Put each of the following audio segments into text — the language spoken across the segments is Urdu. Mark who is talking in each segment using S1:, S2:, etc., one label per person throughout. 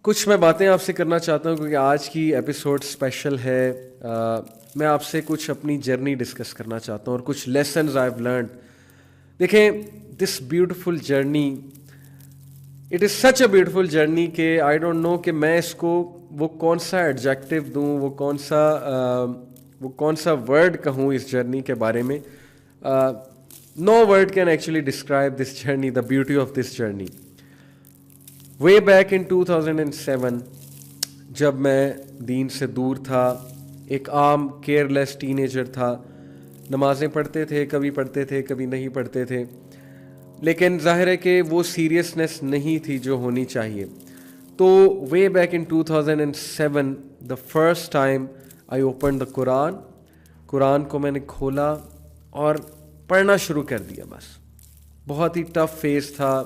S1: کچھ میں باتیں آپ سے کرنا چاہتا ہوں کیونکہ آج کی ایپیسوڈ اسپیشل ہے. میں آپ سے کچھ اپنی جرنی ڈسکس کرنا چاہتا ہوں اور کچھ لیسنز آئی ہیو لرنڈ. دیکھیں, this beautiful journey, it is such a beautiful journey کہ آئی ڈونٹ نو کہ میں اس کو وہ کون سا ایڈجیکٹیو دوں, وہ کون سا ورڈ کہوں اس جرنی کے بارے میں. No word can actually describe this journey, the beauty of this journey. Way back in 2007 جب میں دین سے دور تھا, ایک عام کیئر لیس ٹین ایجر تھا. نمازیں پڑھتے تھے, کبھی پڑھتے تھے کبھی نہیں پڑھتے تھے, لیکن ظاہر ہے کہ وہ سیریسنس نہیں تھی جو ہونی چاہیے. تو way back in 2007 the first time I open the Quran کو میں نے کھولا اور پڑھنا شروع کر دیا. بس بہت ہی ٹف فیز تھا,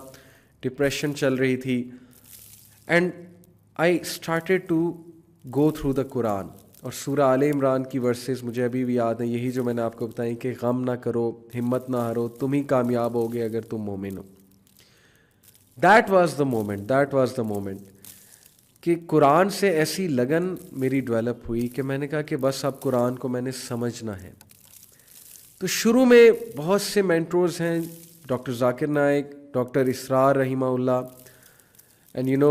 S1: ڈپریشن چل رہی تھی, and I started to go through the Quran. اور سورہ آل عمران کی ورسز مجھے ابھی بھی یاد ہیں, یہی جو میں نے آپ کو بتائیں کہ غم نہ کرو, ہمت نہ ہارو, تم ہی کامیاب ہوگے اگر تم مومن ہو. دیٹ واز دا مومنٹ کہ قرآن سے ایسی لگن میری ڈیولپ ہوئی کہ میں نے کہا کہ بس اب قرآن کو میں نے سمجھنا ہے. تو شروع میں بہت سے مینٹورز ہیں, ڈاکٹر ذاکر نائک, ڈاکٹر اسرار رحمہ اللہ, اینڈ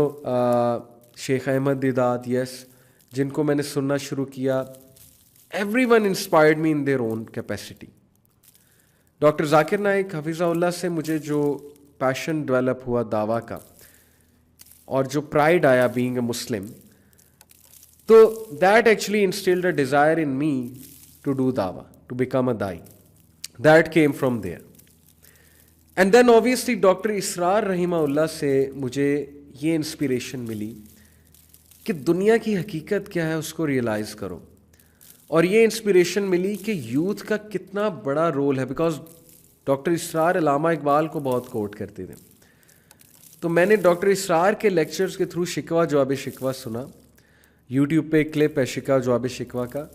S1: شیخ احمد دیدات, یس, جن کو میں نے سننا شروع کیا. Everyone inspired me in their own capacity. Doctor Zakir Naik حفظہ اللہ سے مجھے جو پیشن ڈیولپ ہوا دعویٰ کا اور جو پرائڈ آیا بینگ اے مسلم, تو that actually instilled a desire in me to do دعویٰ, ٹو بیکم اے دائی. That came from there. And then obviously doctor Israr رحمہ اللہ سے مجھے یہ انسپریشن ملی کہ دنیا کی حقیقت کیا ہے اس کو ریئلائز کرو. اور یہ انسپریشن ملی کہ یوتھ کا کتنا بڑا رول ہے, بیکاز ڈاکٹر اسرار علامہ اقبال کو بہت کوٹ کرتے تھے. تو میں نے ڈاکٹر اسرار کے لیکچرز کے تھرو شکوہ جواب شکوہ سنا. یوٹیوب پہ ایک کلپ ہے شکوہ جواب شکوہ کا,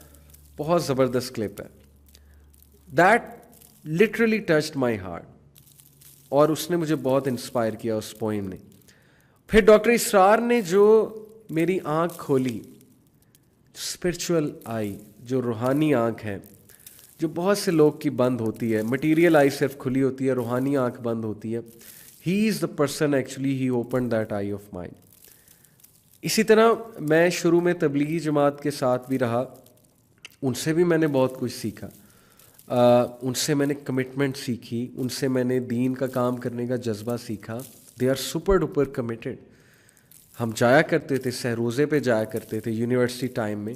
S1: بہت زبردست کلپ ہے. That literally touched my heart, اور اس نے مجھے بہت انسپائر کیا اس پوئم نے. پھر ڈاکٹر اسرار نے جو میری آنکھ کھولی, اسپرچول آئی, جو روحانی آنکھ ہے, جو بہت سے لوگ کی بند ہوتی ہے. مٹیریل آئی صرف کھلی ہوتی ہے, روحانی آنکھ بند ہوتی ہے. He is the person actually he open that eye of mind. اسی طرح میں شروع میں تبلیغی جماعت کے ساتھ بھی رہا, ان سے بھی میں نے بہت کچھ سیکھا. ان سے میں نے کمٹمنٹ سیکھی, ان سے میں نے دین کا کام کرنے کا جذبہ سیکھا. They are super duper committed. ہم جایا کرتے تھے, سہروزے پہ جایا کرتے تھے یونیورسٹی ٹائم میں,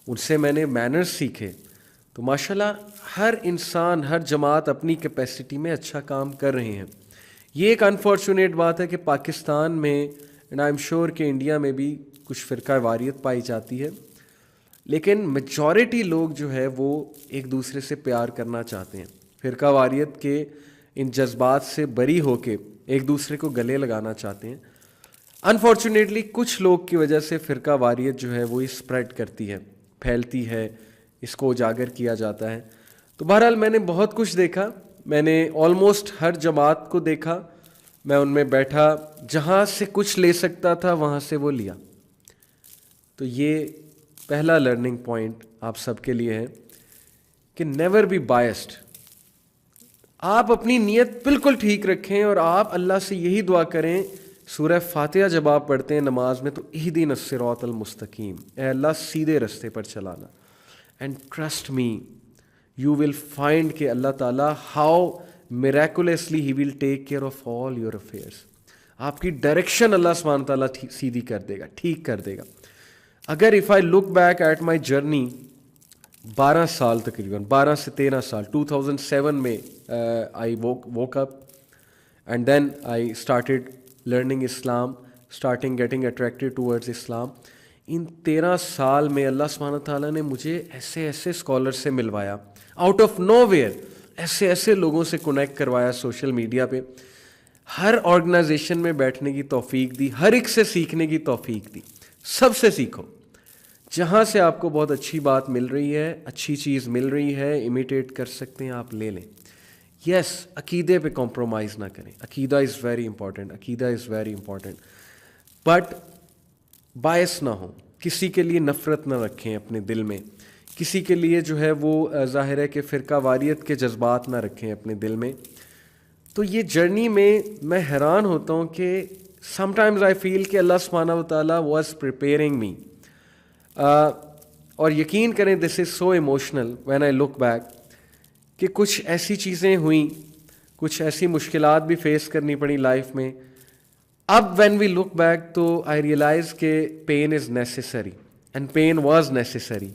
S1: ان سے میں نے مینرز سیکھے. تو ماشاءاللہ ہر انسان, ہر جماعت اپنی کیپیسٹی میں اچھا کام کر رہے ہیں. یہ ایک انفارچونیٹ بات ہے کہ پاکستان میں, اینڈ آئی ایم شیور کہ انڈیا میں بھی کچھ فرقہ واریت پائی جاتی ہے, لیکن میجورٹی لوگ جو ہے وہ ایک دوسرے سے پیار کرنا چاہتے ہیں. فرقہ واریت کے ان جذبات سے بری ہو کے ایک دوسرے کو گلے لگانا چاہتے ہیں. انفارچونیٹلی کچھ لوگ کی وجہ سے فرقہ واریت جو ہے وہ اسپریڈ کرتی ہے, پھیلتی ہے, اس کو اجاگر کیا جاتا ہے. تو بہرحال میں نے بہت کچھ دیکھا, میں نے آلموسٹ ہر جماعت کو دیکھا, میں ان میں بیٹھا, جہاں سے کچھ لے سکتا تھا وہاں سے وہ لیا. تو یہ پہلا لرننگ پوائنٹ آپ سب کے لیے ہے کہ نیور بی بائسڈ. آپ اپنی نیت بالکل ٹھیک رکھیں اور آپ اللہ سے یہی دعا کریں. سورہ فاتحہ جب آپ پڑھتے ہیں نماز میں تو اہدنا الصراط المستقیم, اے اللہ سیدھے رستے پر چلانا. And trust me, you will find کہ اللہ تعالیٰ how miraculously he will take care of all your affairs. آپ کی ڈائریکشن اللہ سبحانہ تعالیٰ سیدھی کر دے گا, ٹھیک کر دے گا. اگر if I look back at my journey, 12 سال تقریباً 12 سے 13 سال, 2007 میں I woke up and then I started learning Islam, starting getting attracted towards Islam. ان 13 سال میں اللہ سبحانہ تعالیٰ نے مجھے ایسے اسکالر سے ملوایا, آؤٹ آف نو ویئر, ایسے لوگوں سے کنیکٹ کروایا سوشل میڈیا پہ. ہر آرگنائزیشن میں بیٹھنے کی توفیق دی, ہر ایک سے سیکھنے کی توفیق دی. سب سے سیکھو, جہاں سے آپ کو بہت اچھی بات مل رہی ہے, اچھی چیز مل رہی ہے, امیٹیٹ کر سکتے ہیں آپ, لے لیں. یس, عقیدے پہ کمپرومائز نہ کریں, عقیدہ از ویری امپورٹنٹ, بٹ باعث نہ ہوں, کسی کے لیے نفرت نہ رکھیں اپنے دل میں, کسی کے لیے جو ہے وہ ظاہر ہے کہ فرقہ واریت کے جذبات نہ رکھیں اپنے دل میں. تو یہ جرنی میں حیران ہوتا ہوں کہ سم ٹائمز آئی فیل کہ اللہ سبحانہ و تعالیٰ واز پریپیئرنگ می. اور یقین کریں this is so emotional when I look back کہ کچھ ایسی چیزیں ہوئیں, کچھ ایسی مشکلات بھی فیس کرنی پڑی لائف میں. اب وین وی لک بیک تو آئی ریئلائز کہ pain is necessary and pain was necessary.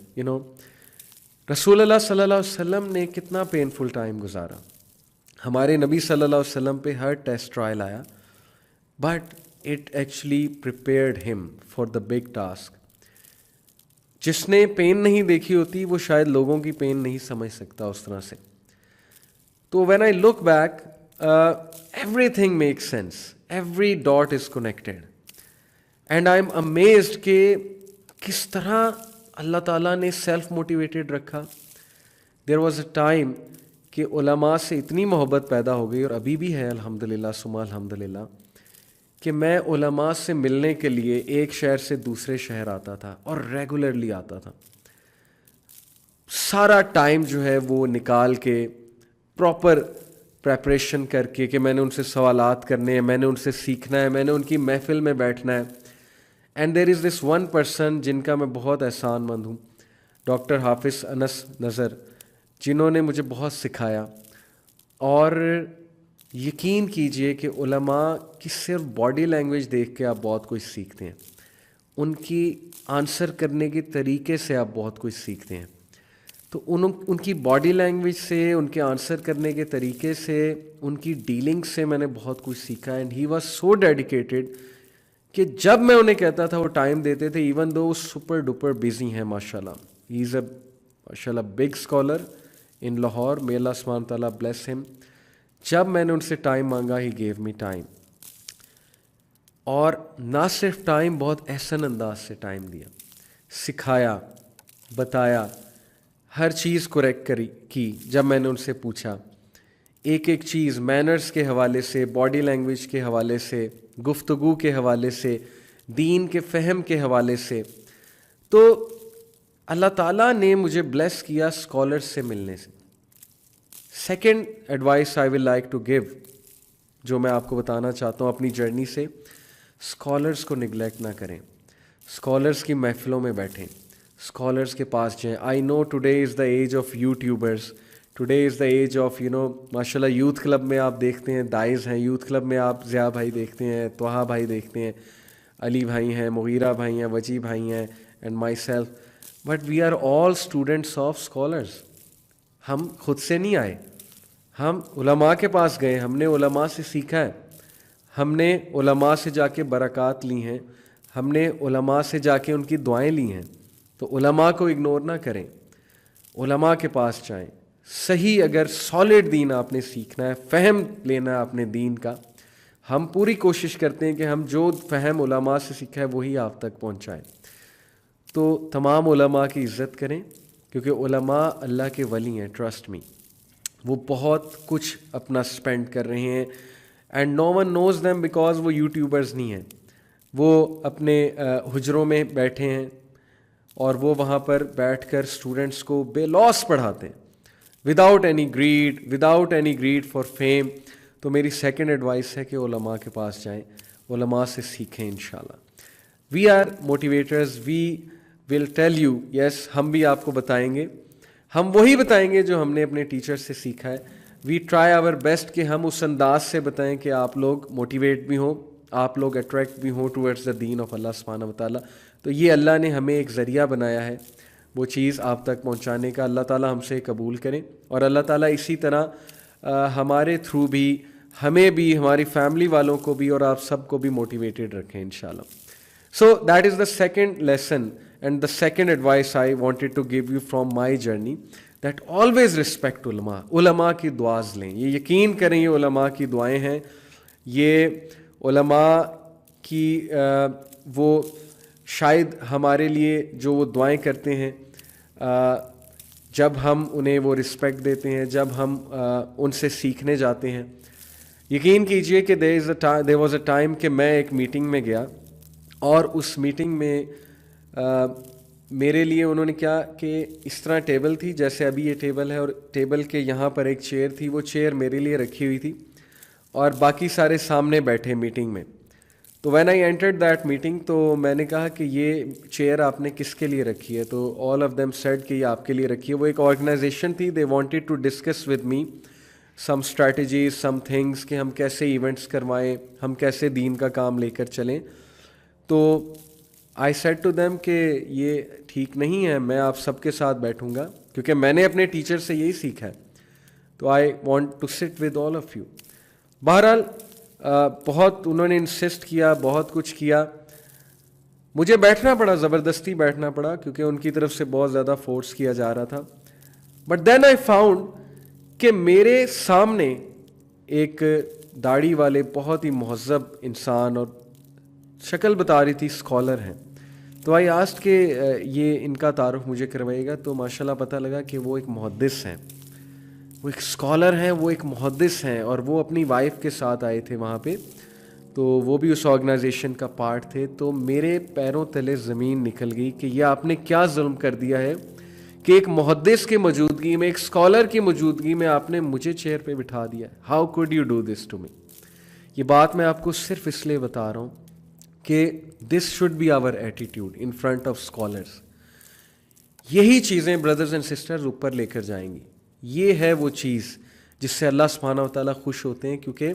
S1: رسول اللہ صلی اللہ علیہ وسلم نے کتنا پینفل ٹائم گزارا, ہمارے نبی صلی اللہ علیہ وسلم پہ ہر ٹیسٹ ٹرائل آیا, بٹ اٹ ایکچولی پریپیئرڈ ہم فار دا بگ ٹاسک. جس نے پین نہیں دیکھی ہوتی وہ شاید لوگوں کی پین نہیں سمجھ سکتا اس طرح سے. تو when I look back everything make sense, every dot is connected, and I am amazed کہ کس طرح اللہ تعالیٰ نے سیلف موٹیویٹیڈ رکھا. دیر واز اے ٹائم کہ علماء سے اتنی محبت پیدا ہو گئی, اور ابھی بھی ہے الحمدللہ ثم الحمدللہ, کہ میں علماء سے ملنے کے لیے ایک شہر سے دوسرے شہر آتا تھا اور ریگولرلی آتا تھا. سارا ٹائم جو ہے وہ نکال کے پراپر پریپریشن کر کے کہ میں نے ان سے سوالات کرنے ہیں, میں نے ان سے سیکھنا ہے, میں نے ان کی محفل میں بیٹھنا ہے. And there is this one person جن کا میں بہت احسان مند ہوں, ڈاکٹر حافظ انس نذر, جنہوں نے مجھے بہت سکھایا. اور یقین کیجئے کہ علماء کی صرف باڈی لینگویج دیکھ کے آپ بہت کچھ سیکھتے ہیں, ان کی آنسر کرنے کے طریقے سے آپ بہت کچھ سیکھتے ہیں. تو ان کی باڈی لینگویج سے, ان کے آنسر کرنے کے طریقے سے, ان کی ڈیلنگ سے میں نے بہت کچھ سیکھا. And he was so dedicated کہ جب میں انہیں کہتا تھا وہ ٹائم دیتے تھے, ایون دو وہ سپر ڈپر بزی ہیں ماشاء اللہ. ہی از اے ماشاء اللہ big scholar in Lahore, may اللہ سبحانہ تعالیٰ bless him. جب میں نے ان سے ٹائم مانگا ہی گیو می ٹائم, اور نہ صرف ٹائم, بہت احسن انداز سے ٹائم دیا, سکھایا, بتایا, ہر چیز کریکٹ کی. جب میں نے ان سے پوچھا ایک ایک چیز, مینرز کے حوالے سے, باڈی لینگویج کے حوالے سے, گفتگو کے حوالے سے, دین کے فہم کے حوالے سے, تو اللہ تعالیٰ نے مجھے بلیس کیا اسکالرز سے ملنے سے. Second advice I will like to give, جو میں آپ کو بتانا چاہتا ہوں اپنی جرنی سے, اسکالرز کو نگلیکٹ نہ کریں, اسکالرز کی محفلوں میں بیٹھیں, اسکالرز کے پاس جائیں. I know today is the age of YouTubers, today is the age of ماشاء اللہ یوتھ کلب میں آپ دیکھتے ہیں دائز ہیں, یوتھ کلب میں آپ ضیاء بھائی دیکھتے ہیں, طہا بھائی دیکھتے ہیں, علی بھائی ہیں, مغیرہ بھائی ہیں, وجی بھائی ہیں, and myself. But we are all students of scholars. ہم خود سے نہیں آئے, ہم علماء کے پاس گئے, ہم نے علماء سے سیکھا ہے, ہم نے علماء سے جا کے برکات لی ہیں, ہم نے علماء سے جا کے ان کی دعائیں لی ہیں. تو علماء کو اگنور نہ کریں, علماء کے پاس جائیں. صحیح اگر سالڈ دین آپ نے سیکھنا ہے, فہم لینا ہے اپنے دین کا, ہم پوری کوشش کرتے ہیں کہ ہم جو فہم علماء سے سیکھا ہے وہی آپ تک پہنچائیں. تو تمام علماء کی عزت کریں, کیونکہ علماء اللہ کے ولی ہیں, ٹرسٹ می. وہ بہت کچھ اپنا اسپینڈ کر رہے ہیں, and no one knows them because وہ یوٹیوبرز نہیں ہیں. وہ اپنے حجروں میں بیٹھے ہیں اور وہ وہاں پر بیٹھ کر اسٹوڈنٹس کو بے لوس پڑھاتے ہیں, without any greed for fame. تو میری سیکنڈ ایڈوائس ہے کہ علماء کے پاس جائیں, علماء سے سیکھیں انشاءاللہ. We are motivators, we will tell you, yes ہم بھی آپ کو بتائیں گے, ہم وہی بتائیں گے جو ہم نے اپنے ٹیچر سے سیکھا ہے. وی ٹرائی آور بیسٹ کہ ہم اس انداز سے بتائیں کہ آپ لوگ موٹیویٹ بھی ہوں, آپ لوگ اٹریکٹ بھی ہوں ٹورڈز دا دین آف اللہ سبحانہ و تعالیٰ. تو یہ اللہ نے ہمیں ایک ذریعہ بنایا ہے وہ چیز آپ تک پہنچانے کا. اللہ تعالیٰ ہم سے قبول کریں, اور اللہ تعالیٰ اسی طرح ہمارے تھرو بھی, ہمیں بھی, ہماری فیملی والوں کو بھی, اور آپ سب کو بھی موٹیویٹیڈ رکھیں انشاءاللہ. So that is the second lesson and the second advice I wanted to give you from my journey, that always respect علماء. علماء کی دعاز لیں, یہ یقین کریں یہ علماء کی دعائیں ہیں, یہ علماء کی وہ شاید ہمارے لیے جو وہ دعائیں کرتے ہیں, جب ہم انہیں وہ رسپیکٹ دیتے ہیں, جب ہم ان سے سیکھنے جاتے ہیں. یقین کیجئے کہ دیر واز اے ٹائم کہ میں ایک میٹنگ میں گیا اور اس میٹنگ میں میرے لیے انہوں نے کیا کہ اس طرح ٹیبل تھی جیسے ابھی یہ ٹیبل ہے، اور ٹیبل کے یہاں پر ایک چیئر تھی، وہ چیئر میرے لیے رکھی ہوئی تھی اور باقی سارے سامنے بیٹھے میٹنگ میں. تو when I entered that meeting, تو میں نے کہا کہ یہ چیئر آپ نے کس کے لیے رکھی ہے؟ تو آل آف دیم سیڈ کہ یہ آپ کے لیے رکھی ہے. وہ ایک آرگنائزیشن تھی، they wanted to discuss with me some strategies, some things, کہ ہم کیسے ایونٹس کروائیں، ہم کیسے دین کا کام لے کر چلیں. تو آئی سیڈ ٹو دیم کہ یہ ٹھیک نہیں ہے، میں آپ سب کے ساتھ بیٹھوں گا کیونکہ میں نے اپنے ٹیچر سے یہی سیکھا ہے. تو I want to sit with all of you. بہرحال بہت انہوں نے انسسٹ کیا، بہت کچھ کیا، مجھے بیٹھنا پڑا، زبردستی بیٹھنا پڑا کیونکہ ان کی طرف سے بہت زیادہ فورس کیا جا رہا تھا. بٹ دین آئی فاؤنڈ کہ میرے سامنے ایک داڑھی والے بہت ہی مہذب انسان، اور شکل بتا رہی تھی اسکالر ہیں. تو آئی آسکڈ کہ یہ ان کا تعارف مجھے کروائے گا. تو ماشاء اللہ پتہ لگا کہ وہ ایک محدث ہیں، وہ ایک اسکالر ہیں، وہ ایک محدث ہیں، اور وہ اپنی وائف کے ساتھ آئے تھے وہاں پہ. تو وہ بھی اس آرگنائزیشن کا پارٹ تھے. تو میرے پیروں تلے زمین نکل گئی کہ یہ آپ نے کیا ظلم کر دیا ہے کہ ایک محدث کی موجودگی میں، ایک اسکالر کی موجودگی میں آپ نے مجھے چیئر پہ بٹھا دیا. How could you do this to me? یہ بات میں آپ کو صرف اس لیے بتا رہا ہوں کہ this should be our attitude in front of scholars. یہی چیزیں بردرز اینڈ سسٹرز اوپر لے کر جائیں گی. یہ ہے وہ چیز جس سے اللہ سبحانہ و تعالیٰ خوش ہوتے ہیں، کیونکہ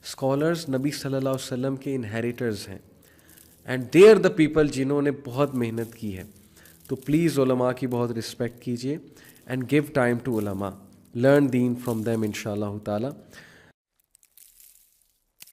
S1: اسکالرز نبی صلی اللہ علیہ وسلم کے انہیریٹرز ہیں، and they are the people جنہوں نے بہت محنت کی ہے. تو پلیز علماء کی بہت رسپیکٹ کیجیے اینڈ گیو ٹائم ٹو علماء، لرن دین فرام دیم ان شاء اللہ تعالیٰ.